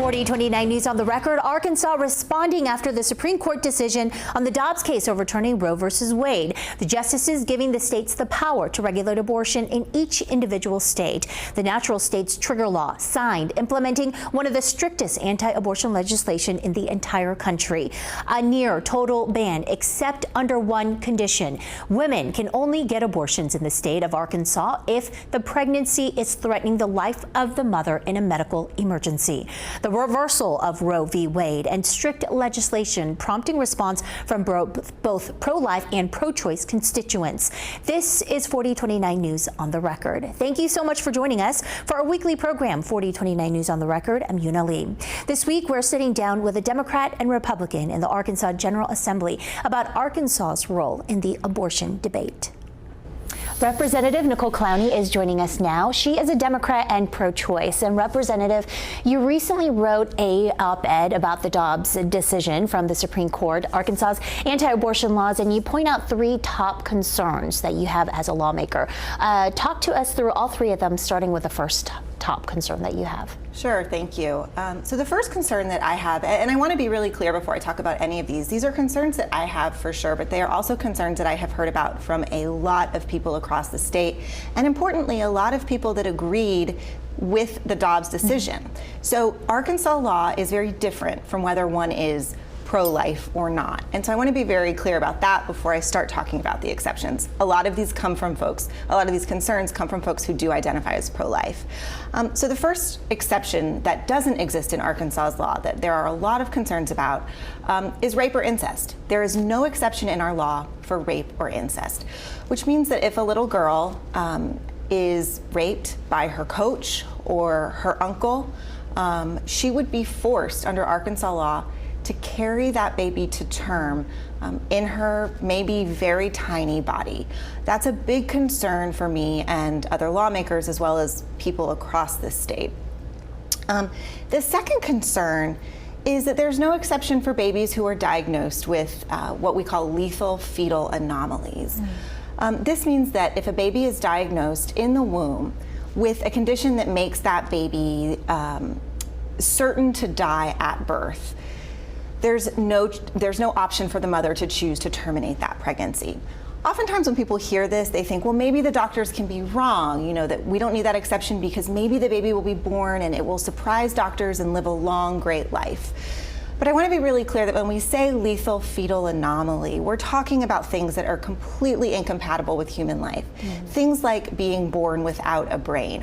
4029 News on the Record. Arkansas responding after the Supreme Court decision on the Dobbs case overturning Roe v. Wade. The justices giving the states the power to regulate abortion in each individual state. The natural states trigger law signed, implementing one of the strictest anti-abortion legislation in the entire country. A near total ban, except under one condition. Women can only get abortions in the state of Arkansas if the pregnancy is threatening the life of the mother in a medical emergency. The reversal of Roe v. Wade and strict legislation prompting response from both pro-life and pro-choice constituents. This is 4029 News on the Record. Thank you so much for joining us for our weekly program, 4029 News on the Record. I'm Yuna Lee. This week, we're sitting down with a Democrat and Republican in the Arkansas General Assembly about Arkansas's role in the abortion debate. Representative Nicole Clowney is joining us now. She is a Democrat and pro-choice. And Representative, you recently wrote a op-ed about the Dobbs decision from the Supreme Court, Arkansas's anti-abortion laws, and you point out three top concerns that you have as a lawmaker. Talk to us through all three of them, starting with the first top concern that you have. Sure, thank you. So the first concern that I have, and I want to be really clear before I talk about any of these are concerns that I have for sure, but they are also concerns that I have heard about from a lot of people across the state, and importantly, a lot of people that agreed with the Dobbs decision. So Arkansas law is very different from whether one is pro-life or not. And so I want to be very clear about that before I start talking about the exceptions. A lot of these concerns come from folks who do identify as pro-life. So the first exception that doesn't exist in Arkansas's law that there are a lot of concerns about is rape or incest. There is no exception in our law for rape or incest, which means that if a little girl is raped by her coach or her uncle, she would be forced under Arkansas law to carry that baby to term in her maybe very tiny body. That's a big concern for me and other lawmakers as well as people across the state. The second concern is that there's no exception for babies who are diagnosed with what we call lethal fetal anomalies. This means that if a baby is diagnosed in the womb with a condition that makes that baby certain to die at birth, there's no option for the mother to choose to terminate that pregnancy. Oftentimes when people hear this, they think, well, maybe the doctors can be wrong, that we don't need that exception because maybe the baby will be born and it will surprise doctors and live a long, great life. But I want to be really clear that when we say lethal fetal anomaly, we're talking about things that are completely incompatible with human life. Things like being born without a brain,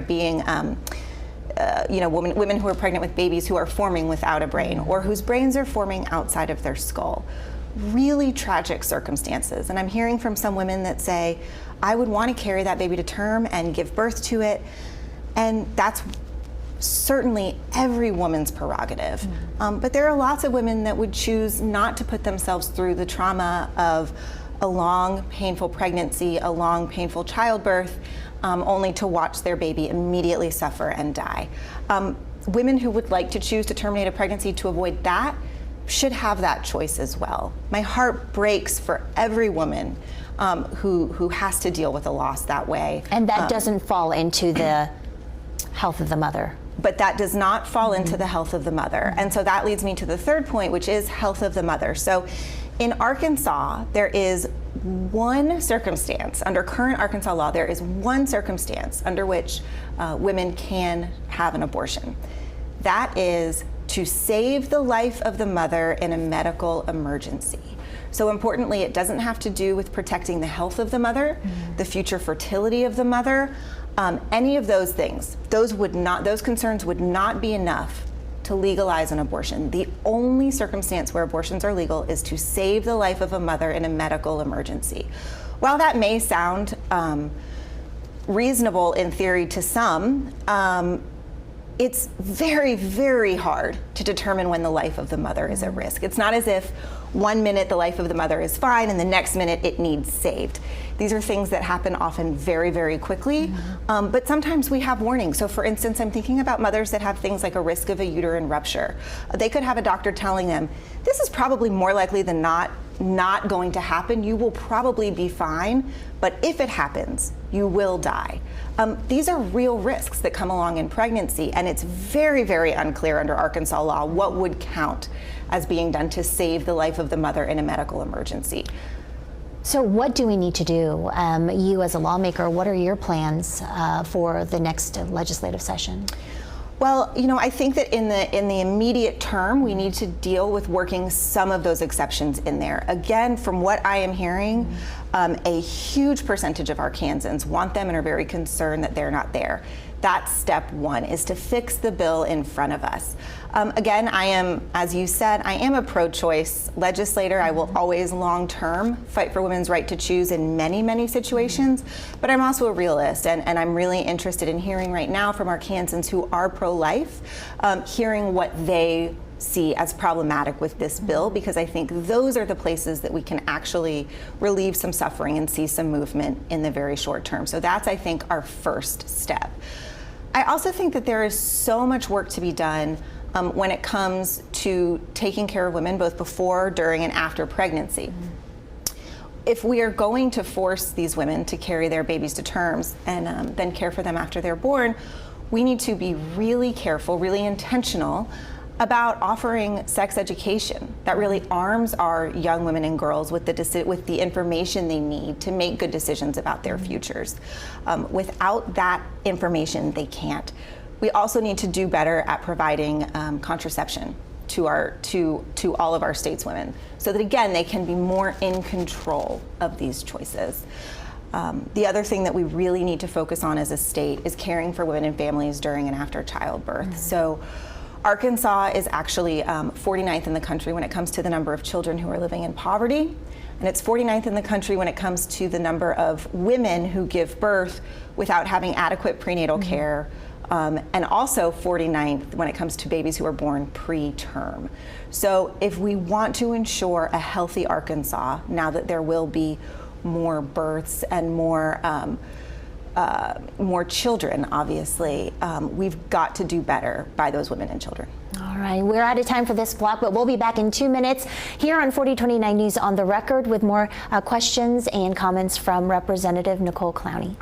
being women who are pregnant with babies who are forming without a brain or whose brains are forming outside of their skull. Really tragic circumstances. And I'm hearing from some women that say, I would want to carry that baby to term and give birth to it. And that's certainly every woman's prerogative. But there are lots of women that would choose not to put themselves through the trauma of a long, painful pregnancy, a long, painful childbirth, only to watch their baby immediately suffer and die. Women who would like to choose to terminate a pregnancy to avoid that should have that choice as well. My heart breaks for every woman who has to deal with a loss that way. And that doesn't fall into the health of the mother. But that does not fall into the health of the mother. And so that leads me to the third point, which is health of the mother. So in Arkansas, there is one circumstance, under current Arkansas law, there is one circumstance under which women can have an abortion. That is to save the life of the mother in a medical emergency. So importantly, it doesn't have to do with protecting the health of the mother, the future fertility of the mother, any of those things. Those concerns would not be enough to legalize an abortion. The only circumstance where abortions are legal is to save the life of a mother in a medical emergency. While that may sound reasonable in theory to some, it's very, very hard to determine when the life of the mother is at risk. It's not as if 1 minute the life of the mother is fine and the next minute it needs saved. These are things that happen often very, very quickly, but sometimes we have warnings. So for instance, I'm thinking about mothers that have things like a risk of a uterine rupture. They could have a doctor telling them, this is probably more likely than not not going to happen. You will probably be fine, but if it happens, you will die. These are real risks that come along in pregnancy, and it's very, very unclear under Arkansas law what would count as being done to save the life of the mother in a medical emergency. So what do we need to do? You as a lawmaker, what are your plans for the next legislative session? Well, I think that in the immediate term, we need to deal with working some of those exceptions in there. Again, from what I am hearing, a huge percentage of Arkansans want them and are very concerned that they're not there. That's step one, is to fix the bill in front of us. Again, I am, as you said, I am a pro-choice legislator. I will always long-term fight for women's right to choose in many, many situations, but I'm also a realist, and I'm really interested in hearing right now from Arkansans who are pro-life, hearing what they see as problematic with this bill, because I think those are the places that we can actually relieve some suffering and see some movement in the very short term. So that's, I think, our first step. I also think that there is so much work to be done when it comes to taking care of women both before, during, and after pregnancy. If we are going to force these women to carry their babies to terms and then care for them after they're born, we need to be really careful, really intentional about offering sex education that really arms our young women and girls with the information they need to make good decisions about their futures. Without that information, they can't. We also need to do better at providing contraception to all of our states' women, so that again they can be more in control of these choices. The other thing that we really need to focus on as a state is caring for women and families during and after childbirth. So Arkansas is actually 49th in the country when it comes to the number of children who are living in poverty, and it's 49th in the country when it comes to the number of women who give birth without having adequate prenatal care, and also 49th when it comes to babies who are born preterm. So if we want to ensure a healthy Arkansas, now that there will be more births and more children, obviously, we've got to do better by those women and children. All right, we're out of time for this block, but we'll be back in 2 minutes here on 4029 News on the Record with more questions and comments from Representative Nicole Clowney.